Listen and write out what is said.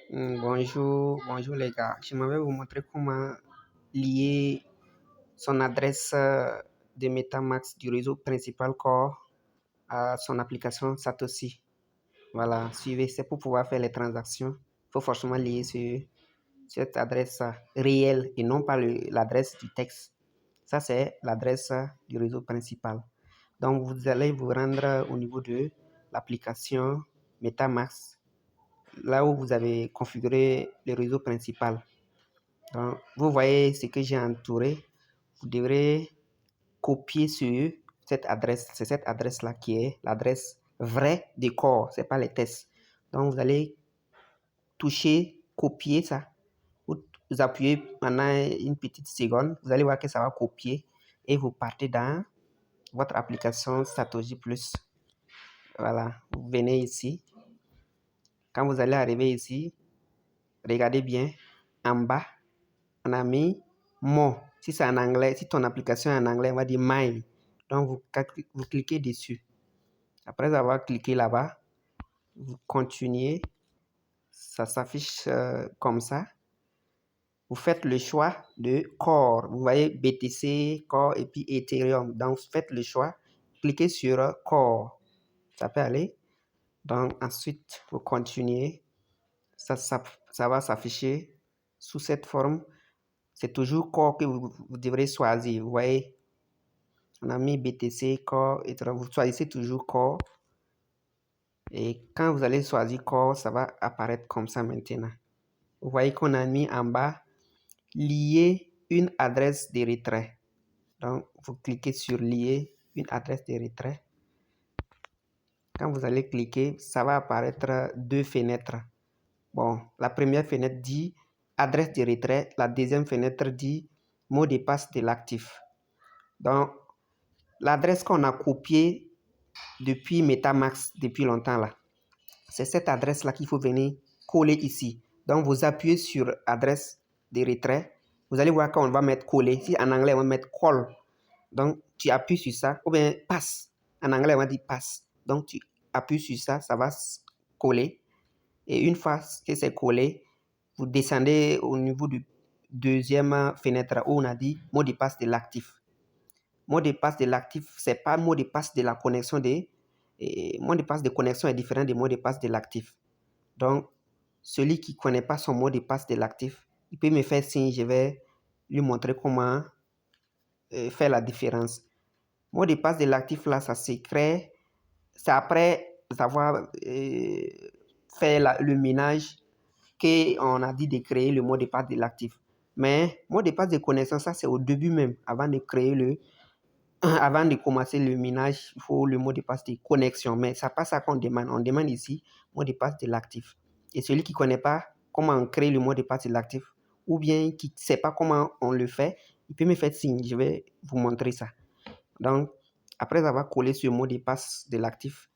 Bonjour les gars. Je vais vous montrer comment lier son adresse de MetaMask du réseau principal Core à son application Satoshi. Voilà, suivez, c'est pour pouvoir faire les transactions. Il faut forcément lier sur cette adresse réelle et non pas l'adresse du texte. Ça, c'est l'adresse du réseau principal. Donc, vous allez vous rendre au niveau de l'application MetaMask, là où vous avez configuré le réseau principal. Donc, vous voyez ce que j'ai entouré. Vous devrez copier sur cette adresse. C'est cette adresse-là qui est l'adresse vraie du corps. Ce n'est pas les tests. Donc, vous allez toucher, copier ça. Vous appuyez pendant une petite seconde. Vous allez voir que ça va copier. Et vous partez dans votre application Satoshi Plus. Voilà. Vous venez ici. Quand vous allez arriver ici, regardez bien en bas. On a mis More. Si c'est en anglais, si ton application est en anglais, on va dire My. Donc, vous cliquez dessus. Après avoir cliqué là-bas, vous continuez. Ça s'affiche comme ça. Vous faites le choix de Core. Vous voyez BTC, Core et puis Ethereum. Donc, faites le choix. Cliquez sur Core. Ça peut aller. Donc, ensuite, vous continuez. Ça va s'afficher sous cette forme. C'est toujours Core que vous devrez choisir. Vous voyez, on a mis BTC, Core, et vous choisissez toujours Core. Et quand vous allez choisir Core, ça va apparaître comme ça maintenant. Vous voyez qu'on a mis en bas lier une adresse de retrait. Donc, vous cliquez sur lier une adresse de retrait. Quand vous allez cliquer, ça va apparaître deux fenêtres. Bon, la première fenêtre dit adresse de retrait. La deuxième fenêtre dit mot de passe de l'actif. Donc, l'adresse qu'on a copiée depuis MetaMask depuis longtemps là, c'est cette adresse-là qu'il faut venir coller ici. Donc, vous appuyez sur adresse de retrait. Vous allez voir qu'on va mettre coller. Si en anglais, on va mettre call. Donc, tu appuies sur ça. Ou bien passe. En anglais, on va dire passe. Donc, tu appuies sur ça. Ça va coller. Et une fois que c'est collé, vous descendez au niveau du deuxième fenêtre où on a dit mot de passe de l'actif. Mot de passe de l'actif, ce n'est pas mot de passe de la connexion mot de passe de connexion est différent du mot de passe de l'actif. Donc, celui qui ne connaît pas son mot de passe de l'actif, il peut me faire signe, je vais lui montrer comment faire la différence. Mot de passe de l'actif, là, ça se crée, c'est après avoir fait le minage qu'on a dit de créer le mot de passe de l'actif. Mais mot de passe de connexion, ça c'est au début même, avant de créer avant de commencer le minage, il faut le mot de passe de connexion. Mais ça passe à qu'on demande. On demande ici mot de passe de l'actif. Et celui qui ne connaît pas comment on crée le mot de passe de l'actif, ou bien qui ne sait pas comment on le fait, il peut me faire signe. Je vais vous montrer ça. Donc, après avoir collé ce mot de passe de l'actif,